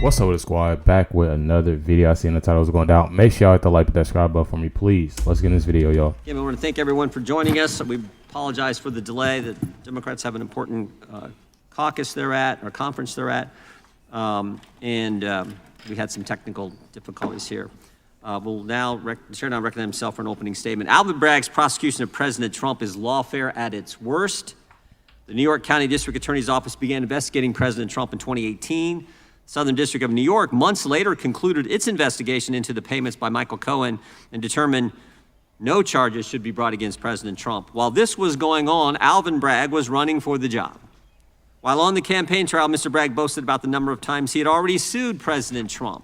What's up with the squad? Back with another video. I seen the title was going down. Make sure y'all hit the like and subscribe button for me, please. Let's get in this video, y'all. Again, we want to thank everyone for joining us. We apologize for the delay. The Democrats have an important caucus they're at, or conference they're at, and we had some technical difficulties here. We'll now, the chair now recommend himself for an opening statement. Alvin Bragg's prosecution of President Trump is lawfare at its worst. The New York County District Attorney's Office began investigating President Trump in 2018. Southern District of New York months later concluded its investigation into the payments by Michael Cohen and determined no charges should be brought against President Trump. While this was going on, Alvin Bragg was running for the job. While on the campaign trail, Mr. Bragg boasted about the number of times he had already sued President Trump.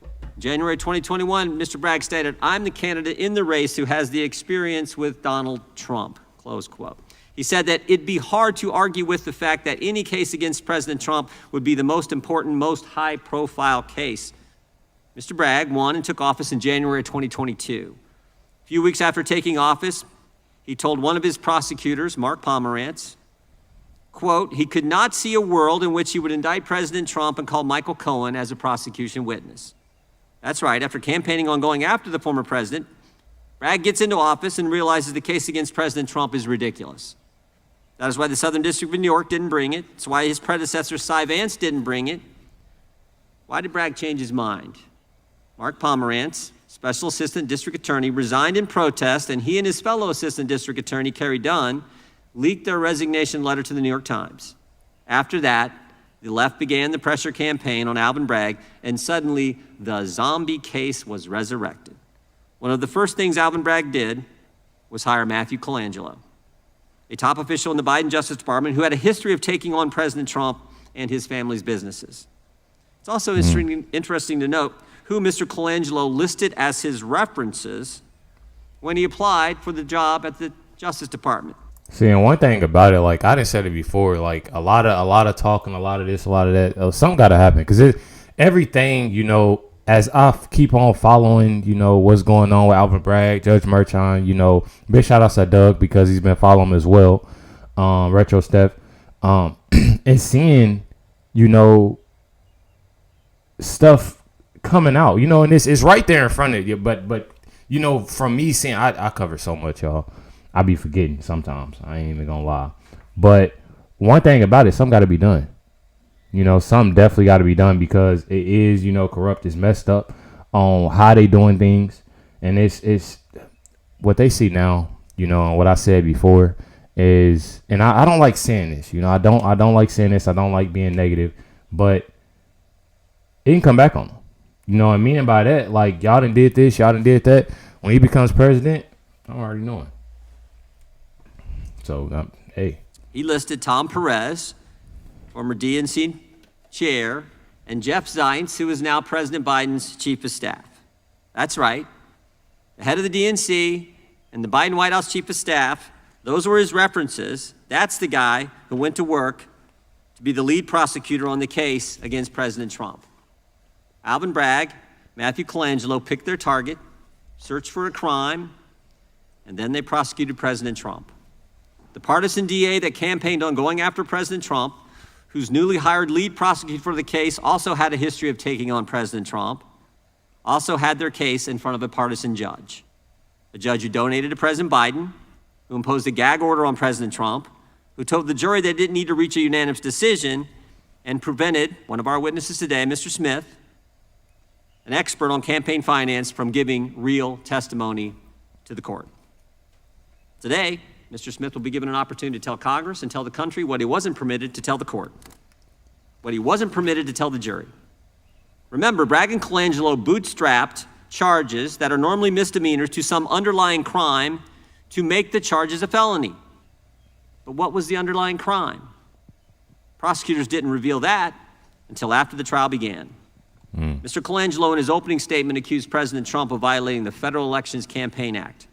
In January 2021, Mr. Bragg stated, "I'm the candidate in the race who has the experience with Donald Trump," close quote. He said that it'd be hard to argue with the fact that any case against President Trump would be the most important, most high-profile case. Mr. Bragg won and took office in January 2022. A few weeks after taking office, he told one of his prosecutors, Mark Pomerantz, quote, he could not see a world in which he would indict President Trump and call Michael Cohen as a prosecution witness. That's right, after campaigning on going after the former president, Bragg gets into office and realizes the case against President Trump is ridiculous. That is why the Southern District of New York didn't bring it. It's why his predecessor, Cy Vance, didn't bring it. Why did Bragg change his mind? Mark Pomerantz, Special Assistant District Attorney, resigned in protest, and he and his fellow Assistant District Attorney, Kerry Dunn, leaked their resignation letter to the New York Times. After that, the left began the pressure campaign on Alvin Bragg, and suddenly the zombie case was resurrected. One of the first things Alvin Bragg did was hire Matthew Colangelo, a top official in the Biden Justice Department who had a history of taking on President Trump and his family's businesses. It's also interesting to note who Mr. Colangelo listed as his references when he applied for the job at the Justice Department. See, and one thing about it, like I done said it before, like a lot of talking, a lot of this, a lot of that, something got to happen, because everything, you know, as I keep on following, you know, what's going on with Alvin Bragg, Judge Merchant, you know, big shout outs to Doug because he's been following him as well, Retro Steph, and seeing, you know, stuff coming out, you know, and it's right there in front of you, but you know, from me seeing, I cover so much, y'all. I be forgetting sometimes. I ain't even gonna lie. But one thing about it, something got to be done. You know, something definitely got to be done because it is, you know, corrupt. It's messed up on how they doing things. And it's what they see now, you know, and what I said before is, and I don't like saying this, you know, I don't like saying this. I don't like being negative, but it can come back on them. You know what I mean by that? Like, y'all done did this, y'all done did that. When he becomes president, I'm already knowing. So, hey. He listed Tom Perez, former DNC chair, and Jeff Zients, who is now President Biden's chief of staff. That's right. The head of the DNC and the Biden White House chief of staff, those were his references. That's the guy who went to work to be the lead prosecutor on the case against President Trump. Alvin Bragg, Matthew Colangelo picked their target, searched for a crime, and then they prosecuted President Trump. The partisan DA that campaigned on going after President Trump, whose newly hired lead prosecutor for the case also had a history of taking on President Trump, also had their case in front of a partisan judge. A judge who donated to President Biden, who imposed a gag order on President Trump, who told the jury they didn't need to reach a unanimous decision, and prevented one of our witnesses today, Mr. Smith, an expert on campaign finance, from giving real testimony to the court. Today, Mr. Smith will be given an opportunity to tell Congress and tell the country what he wasn't permitted to tell the court, what he wasn't permitted to tell the jury. Remember, Bragg and Colangelo bootstrapped charges that are normally misdemeanors to some underlying crime to make the charges a felony. But what was the underlying crime? Prosecutors didn't reveal that until after the trial began. Mr. Colangelo, in his opening statement, accused President Trump of violating the Federal Elections Campaign Act.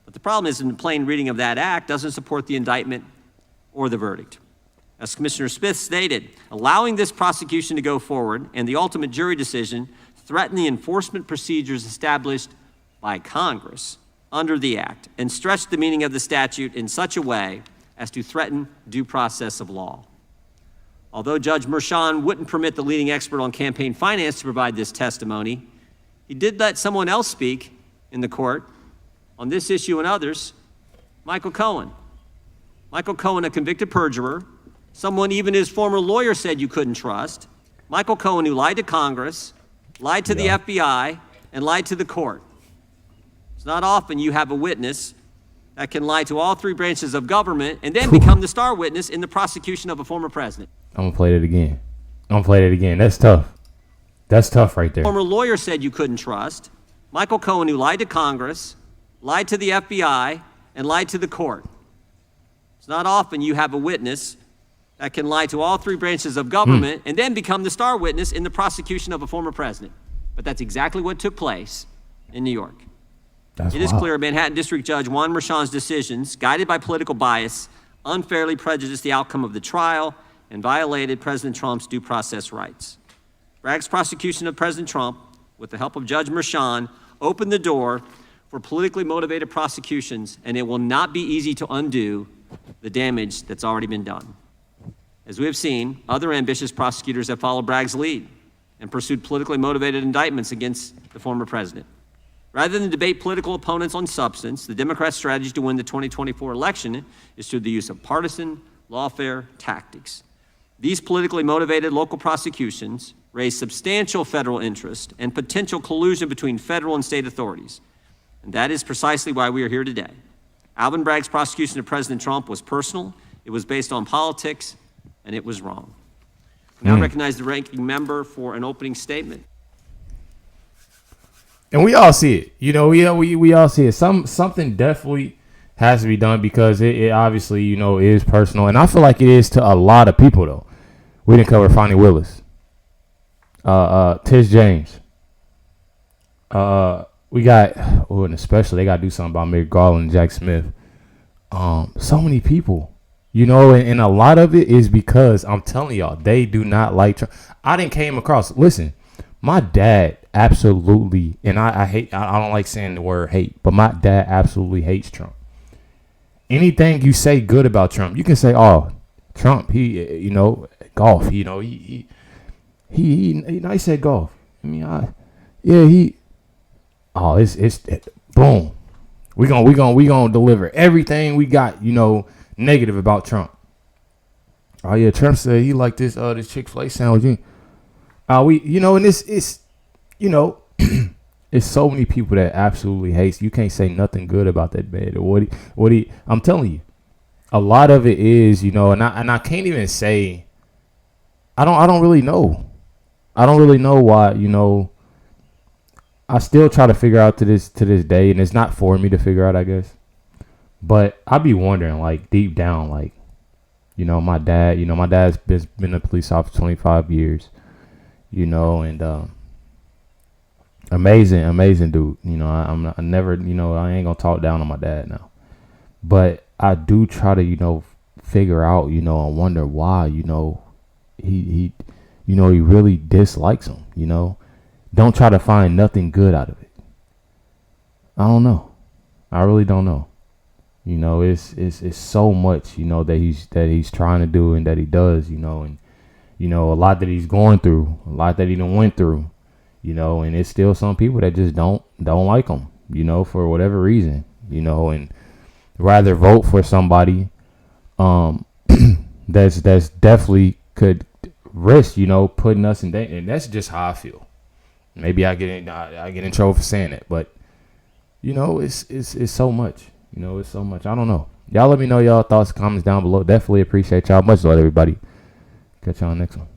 But the problem is, in the plain reading of that act doesn't support the indictment or the verdict. As Commissioner Smith stated, allowing this prosecution to go forward and the ultimate jury decision threaten the enforcement procedures established by Congress under the act and stretch the meaning of the statute in such a way as to threaten due process of law. Although Judge Merchan wouldn't permit the leading expert on campaign finance to provide this testimony, he did let someone else speak in the court on this issue and others, Michael Cohen. Michael Cohen, a convicted perjurer, someone even his former lawyer said you couldn't trust. Michael Cohen, who lied to Congress, lied to the FBI, and lied to the court. It's not often you have a witness that can lie to all three branches of government and then become the star witness in the prosecution of a former president. I'm going to play it again. That's tough. That's tough right there. Former lawyer said you couldn't trust. Michael Cohen, who lied to Congress, lied to the FBI, and lied to the court. It's not often you have a witness that can lie to all three branches of government and then become the star witness in the prosecution of a former president. But that's exactly what took place in New York. It is clear Manhattan District Judge Juan Merchan's decisions, guided by political bias, unfairly prejudiced the outcome of the trial and violated President Trump's due process rights. Bragg's prosecution of President Trump, with the help of Judge Merchan, opened the door for politically motivated prosecutions, and it will not be easy to undo the damage that's already been done. As we have seen, other ambitious prosecutors have followed Bragg's lead and pursued politically motivated indictments against the former president. Rather than debate political opponents on substance, the Democrats' strategy to win the 2024 election is through the use of partisan, lawfare tactics. These politically motivated local prosecutions raise substantial federal interest and potential collusion between federal and state authorities. And that is precisely why we are here today. Alvin Bragg's prosecution of President Trump was personal, it was based on politics, and it was wrong. I now recognize the ranking member for an opening statement. And we all see it. You know, we all see it. Something definitely has to be done because it obviously, you know, is personal. And I feel like it is to a lot of people, though. We didn't cover Fonnie Willis. Tish James. We got, and especially they got to do something about Merrick Garland and Jack Smith. So many people. You know, and a lot of it is because I'm telling y'all, they do not like Trump. I didn't came across. Listen, my dad absolutely, and I hate. I don't like saying the word hate, but my dad absolutely hates Trump. Anything you say good about Trump, you can say, "Oh, Trump, he, you know, golf. You know, he said golf. I mean, it's boom. We gonna deliver everything we got. You know." Negative about Trump. Oh yeah, Trump said he liked this Chick-fil-A sandwich. And it's you know, it's so many people that absolutely hates. You can't say nothing good about that man. Or what he I'm telling you, a lot of it is, you know, and I can't even say. I don't really know. I don't really know why. You know, I still try to figure out to this day, and it's not for me to figure out, I guess. But I be wondering, like, deep down, like, you know, my dad's been a police officer 25 years, you know, and amazing dude. You know, I never, you know, I ain't gonna talk down on my dad now, but I do try to, you know, figure out, you know, and wonder why, you know, he really dislikes him. You know, don't try to find nothing good out of it. I don't know. I really don't know. You know, it's so much, you know, that he's trying to do and that he does, you know, and, you know, a lot that he's going through, a lot that he done went through, you know, and it's still some people that just don't like him, you know, for whatever reason, you know, and rather vote for somebody that's definitely could risk, you know, putting us in danger. And that's just how I feel. Maybe I get in trouble for saying that, but, you know, it's so much. You know, it's so much. I don't know. Y'all let me know y'all thoughts, comments down below. Definitely appreciate y'all. Much love, everybody. Catch y'all next one.